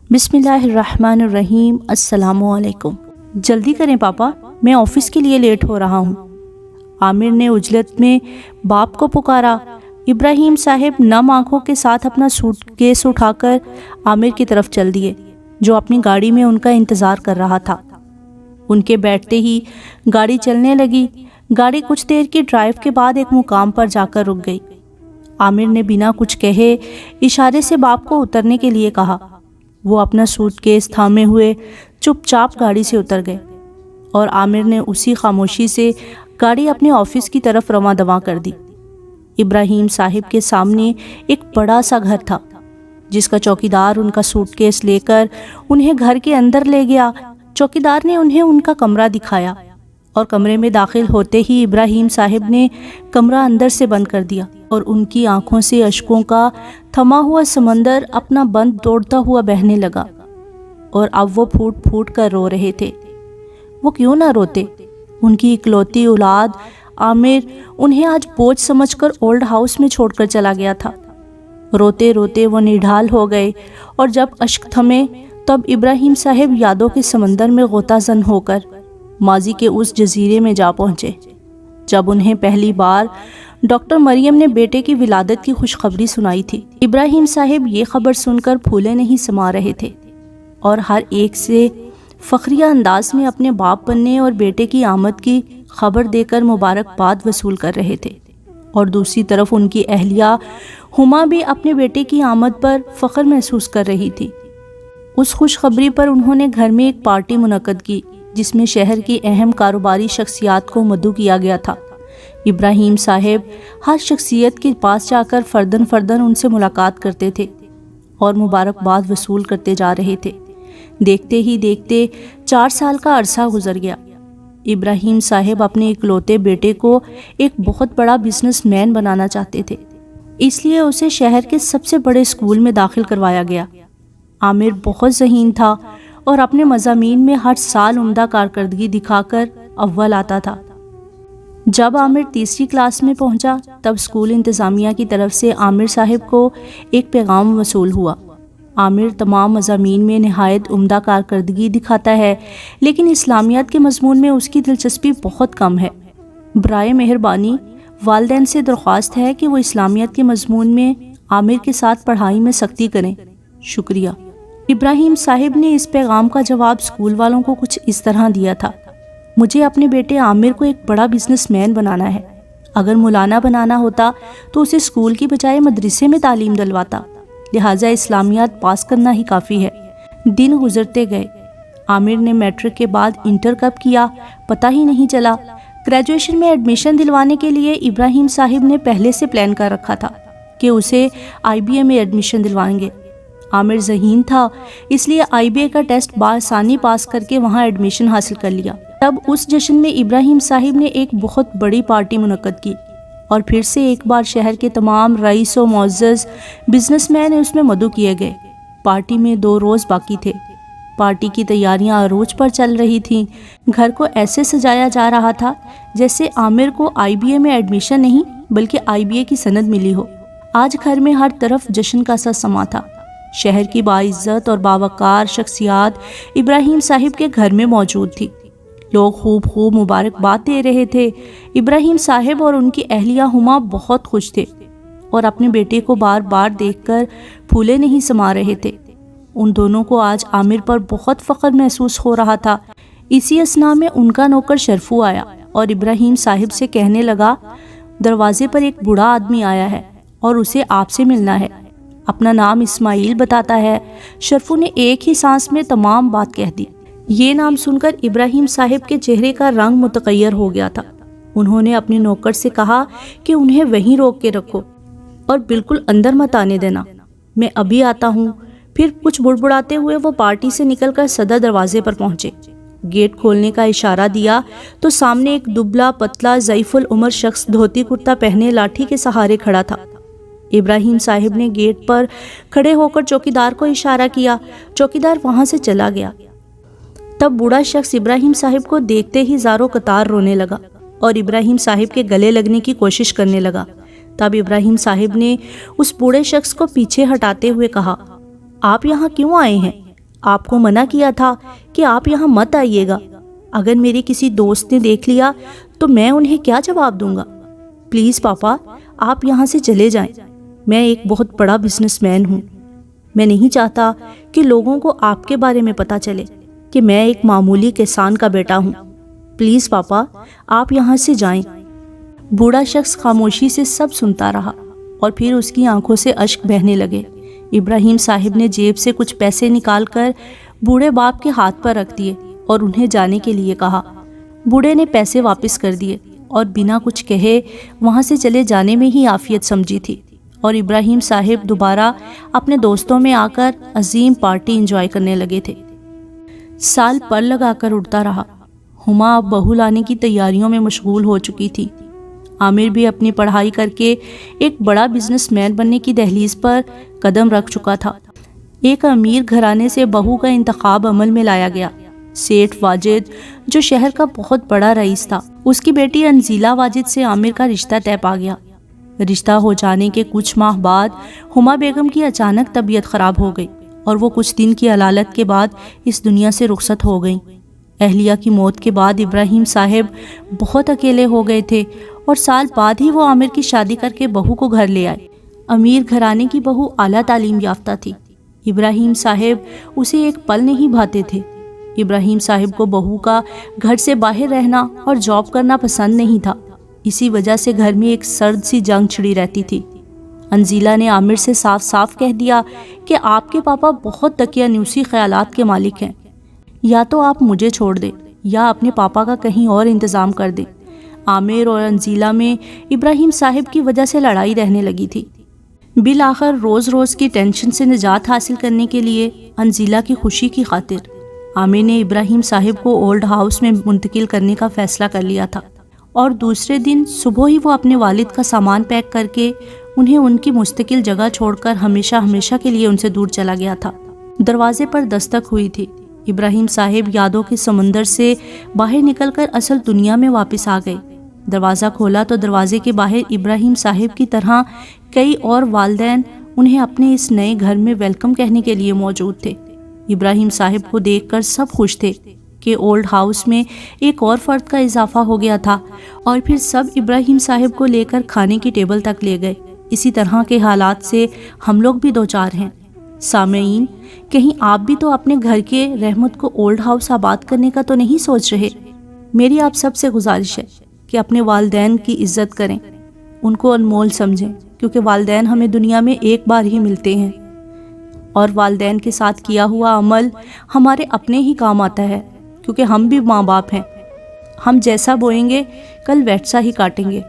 بسم اللہ الرحمن الرحیم۔ السلام علیکم۔ جلدی کریں پاپا، میں آفس کے لیے لیٹ ہو رہا ہوں۔ عامر نے عجلت میں باپ کو پکارا۔ ابراہیم صاحب نم آنکھوں کے ساتھ اپنا سوٹ کیس اٹھا کر عامر کی طرف چل دیے، جو اپنی گاڑی میں ان کا انتظار کر رہا تھا۔ ان کے بیٹھتے ہی گاڑی چلنے لگی۔ گاڑی کچھ دیر کی ڈرائیو کے بعد ایک مقام پر جا کر رک گئی۔ عامر نے بنا کچھ کہے اشارے سے باپ کو اترنے کے لیے کہا۔ وہ اپنا سوٹ کیس تھامے ہوئے چپ چاپ گاڑی سے اتر گئے اور عامر نے اسی خاموشی سے گاڑی اپنے آفس کی طرف رواں دواں کر دی۔ ابراہیم صاحب کے سامنے ایک بڑا سا گھر تھا، جس کا چوکیدار ان کا سوٹ کیس لے کر انہیں گھر کے اندر لے گیا۔ چوکیدار نے انہیں ان کا کمرہ دکھایا اور کمرے میں داخل ہوتے ہی ابراہیم صاحب نے کمرہ اندر سے بند کر دیا اور ان کی آنکھوں سے اشکوں کا تھما ہوا سمندر اپنا بند دوڑتا ہوا بہنے لگا، اور اب وہ پھوٹ پھوٹ کر رو رہے تھے۔ وہ کیوں نہ روتے؟ ان کی اکلوتی اولاد عامر انہیں آج بوجھ سمجھ کر اولڈ ہاؤس میں چھوڑ کر چلا گیا تھا۔ روتے روتے وہ نڈھال ہو گئے، اور جب اشک تھمے تب ابراہیم صاحب یادوں کے سمندر میں غوطہ زن ہو کر ماضی کے اس جزیرے میں جا پہنچے جب انہیں پہلی بار ڈاکٹر مریم نے بیٹے کی ولادت کی خوشخبری سنائی تھی۔ ابراہیم صاحب یہ خبر سن کر پھولے نہیں سما رہے تھے اور ہر ایک سے فخریہ انداز میں اپنے باپ بننے اور بیٹے کی آمد کی خبر دے کر مبارکباد وصول کر رہے تھے، اور دوسری طرف ان کی اہلیہ ہما بھی اپنے بیٹے کی آمد پر فخر محسوس کر رہی تھی۔ اس خوشخبری پر انہوں نے گھر میں ایک پارٹی منعقد کی، جس میں شہر کی اہم کاروباری شخصیات کو مدعو کیا گیا تھا۔ ابراہیم صاحب ہر شخصیت کے پاس جا کر فردن فردن ان سے ملاقات کرتے تھے اور مبارکباد وصول کرتے جا رہے تھے۔ دیکھتے ہی دیکھتے 4 سال کا عرصہ گزر گیا۔ ابراہیم صاحب اپنے اکلوتے بیٹے کو ایک بہت بڑا بزنس مین بنانا چاہتے تھے، اس لیے اسے شہر کے سب سے بڑے اسکول میں داخل کروایا گیا۔ عامر بہت ذہین تھا اور اپنے مضامین میں ہر سال عمدہ کارکردگی دکھا کر اول آتا تھا۔ جب عامر تیسری کلاس میں پہنچا تب اسکول انتظامیہ کی طرف سے عامر صاحب کو ایک پیغام موصول ہوا۔ عامر تمام مضامین میں نہایت عمدہ کارکردگی دکھاتا ہے، لیکن اسلامیات کے مضمون میں اس کی دلچسپی بہت کم ہے۔ برائے مہربانی والدین سے درخواست ہے کہ وہ اسلامیات کے مضمون میں عامر کے ساتھ پڑھائی میں سختی کریں، شکریہ۔ ابراہیم صاحب نے اس پیغام کا جواب اسکول والوں کو کچھ اس طرح دیا تھا: مجھے اپنے بیٹے عامر کو ایک بڑا بزنس مین بنانا ہے۔ اگر مولانا بنانا ہوتا تو اسے اسکول کی بجائے مدرسے میں تعلیم دلواتا، لہٰذا اسلامیات پاس کرنا ہی کافی ہے۔ دن گزرتے گئے۔ عامر نے میٹرک کے بعد انٹر کب کیا پتہ ہی نہیں چلا۔ گریجویشن میں ایڈمیشن دلوانے کے لیے ابراہیم صاحب نے پہلے سے پلان کر رکھا تھا کہ اسے IBA میں ایڈمیشن دلوائیں گے۔ عامر ذہین تھا، اس لیے IBA کا ٹیسٹ بآسانی پاس کر کے وہاں ایڈمیشن حاصل کر لیا۔ تب اس جشن میں ابراہیم صاحب نے ایک بہت بڑی پارٹی منعقد کی، اور پھر سے ایک بار شہر کے تمام رئیس و معزز بزنس مین اس میں مدعو کیے گئے۔ پارٹی میں 2 روز باقی تھے۔ پارٹی کی تیاریاں عروج پر چل رہی تھیں۔ گھر کو ایسے سجایا جا رہا تھا جیسے عامر کو IBA میں ایڈمیشن نہیں بلکہ IBA کی سند ملی ہو۔ آج گھر میں ہر طرف جشن کا سا سما تھا۔ شہر کی باعزت اور باوقار شخصیات ابراہیم صاحب کے گھر میں موجود تھی۔ لوگ خوب مبارکباد دے رہے تھے۔ ابراہیم صاحب اور ان کی اہلیہ ہما بہت خوش تھے اور اپنے بیٹے کو بار بار دیکھ کر پھولے نہیں سما رہے تھے۔ ان دونوں کو آج عامر پر بہت فخر محسوس ہو رہا تھا۔ اسی اثناء میں ان کا نوکر شرفو آیا اور ابراہیم صاحب سے کہنے لگا، دروازے پر ایک بوڑھا آدمی آیا ہے اور اسے آپ سے ملنا ہے۔ اپنا نام اسماعیل بتاتا ہے۔ شرفو نے ایک ہی سانس میں تمام بات کہہ دی۔ یہ نام سن کر ابراہیم صاحب کے چہرے کا رنگ متغیر ہو گیا تھا۔ انہوں نے اپنے نوکر سے کہا کہ انہیں وہیں روک کے رکھو اور بالکل اندر مت آنے دینا، میں ابھی آتا ہوں۔ پھر کچھ بڑبڑاتے ہوئے وہ پارٹی سے نکل کر صدر دروازے پر پہنچے۔ گیٹ کھولنے کا اشارہ دیا تو سامنے ایک دبلا پتلا ضعیف العمر شخص دھوتی کرتا پہنے لاٹھی کے سہارے کھڑا تھا۔ ابراہیم صاحب نے گیٹ پر کھڑے ہو کر چوکیدار کو اشارہ کیا۔ چوکیدار وہاں سے چلا گیا۔ تب بوڑھا شخص ابراہیم صاحب کو دیکھتے ہی زاروں قطار رونے لگا اور ابراہیم صاحب کے گلے لگنے کی کوشش کرنے لگا۔ تب ابراہیم صاحب نے اس بوڑھے شخص کو پیچھے ہٹاتے ہوئے کہا، آپ یہاں کیوں آئے ہیں؟ آپ کو منع کیا تھا کہ آپ یہاں مت آئیے گا. اگر میرے کسی دوست نے دیکھ لیا تو میں انہیں کیا جواب دوں گا؟ پلیز پاپا، آپ یہاں سے چلے جائیں. میں ایک بہت بڑا بزنس مین ہوں. میں نہیں چاہتا کہ لوگوں کو آپ کے بارے میں پتہ چلے کہ میں ایک معمولی کسان کا بیٹا ہوں. پلیز پاپا، آپ یہاں سے جائیں. بوڑھا شخص خاموشی سے سب سنتا رہا اور پھر اس کی آنکھوں سے اشک بہنے لگے. ابراہیم صاحب نے جیب سے کچھ پیسے نکال کر بوڑھے باپ کے ہاتھ پر رکھ دیے اور انہیں جانے کے لیے کہا. بوڑھے نے پیسے واپس کر دیے اور بنا کچھ کہے وہاں سے چلے جانے میں ہی عافیت سمجھی تھی، اور ابراہیم صاحب دوبارہ اپنے دوستوں میں آ کر عظیم پارٹی انجوائے کرنے لگے تھے. سال پر لگا کر اڑتا رہا. ہما اب بہو لانے کی تیاریوں میں مشغول ہو چکی تھی. عامر بھی اپنی پڑھائی کر کے ایک بڑا بزنس مین بننے کی دہلیز پر قدم رکھ چکا تھا. ایک امیر گھرانے سے بہو کا انتخاب عمل میں لایا گیا. سیٹھ واجد، جو شہر کا بہت بڑا رئیس تھا، اس کی بیٹی انزیلا واجد سے عامر کا رشتہ طے پا گیا. رشتہ ہو جانے کے کچھ ماہ بعد ہما بیگم کی اچانک طبیعت خراب ہو گئی اور وہ کچھ دن کی علالت کے بعد اس دنیا سے رخصت ہو گئیں. اہلیہ کی موت کے بعد ابراہیم صاحب بہت اکیلے ہو گئے تھے اور سال بعد ہی وہ عامر کی شادی کر کے بہو کو گھر لے آئے. امیر گھرانے کی بہو اعلیٰ تعلیم یافتہ تھی. ابراہیم صاحب اسے ایک پل نہیں بھاتے تھے. ابراہیم صاحب کو بہو کا گھر سے باہر رہنا اور جاب کرنا پسند نہیں تھا. اسی وجہ سے گھر میں ایک سرد سی جنگ چھڑی رہتی تھی. انزیلا نے عامر سے صاف صاف کہہ دیا کہ آپ کے پاپا بہت دقیانوسی خیالات کے مالک ہیں. یا تو آپ مجھے چھوڑ دیں یا اپنے پاپا کا کہیں اور انتظام کر دیں. عامر اور انزیلا میں ابراہیم صاحب کی وجہ سے لڑائی رہنے لگی تھی. بالآخر روز روز کی ٹینشن سے نجات حاصل کرنے کے لیے انزیلا کی خوشی کی خاطر عامر نے ابراہیم صاحب کو اولڈ ہاؤس میں منتقل کرنے کا فیصلہ کر لیا تھا، اور دوسرے دن صبح ہی وہ اپنے والد کا سامان پیک کر کے انہیں ان کی مستقل جگہ چھوڑ کر ہمیشہ ہمیشہ کے لیے ان سے دور چلا گیا تھا. دروازے پر دستک ہوئی تھی. ابراہیم صاحب یادوں کے سمندر سے باہر نکل کر اصل دنیا میں واپس آ گئے. دروازہ کھولا تو دروازے کے باہر ابراہیم صاحب کی طرح کئی اور والدین انہیں اپنے اس نئے گھر میں ویلکم کہنے کے لیے موجود تھے. ابراہیم صاحب کو دیکھ کر سب خوش تھے کہ اولڈ ہاؤس میں ایک اور فرد کا اضافہ ہو گیا تھا، اور پھر سب ابراہیم صاحب کو لے کر کھانے کی ٹیبل تک لے گئے. اسی طرح کے حالات سے ہم لوگ بھی دوچار ہیں. سامعین، کہیں آپ بھی تو اپنے گھر کے رحمت کو اولڈ ہاؤس آباد کرنے کا تو نہیں سوچ رہے؟ میری آپ سب سے گزارش ہے کہ اپنے والدین کی عزت کریں، ان کو انمول سمجھیں، کیونکہ والدین ہمیں دنیا میں ایک بار ہی ملتے ہیں، اور والدین کے ساتھ کیا ہوا عمل ہمارے اپنے ہی کام آتا ہے، کیونکہ ہم بھی ماں باپ ہیں. ہم جیسا بوئیں گے کل ویسا ہی کاٹیں گے.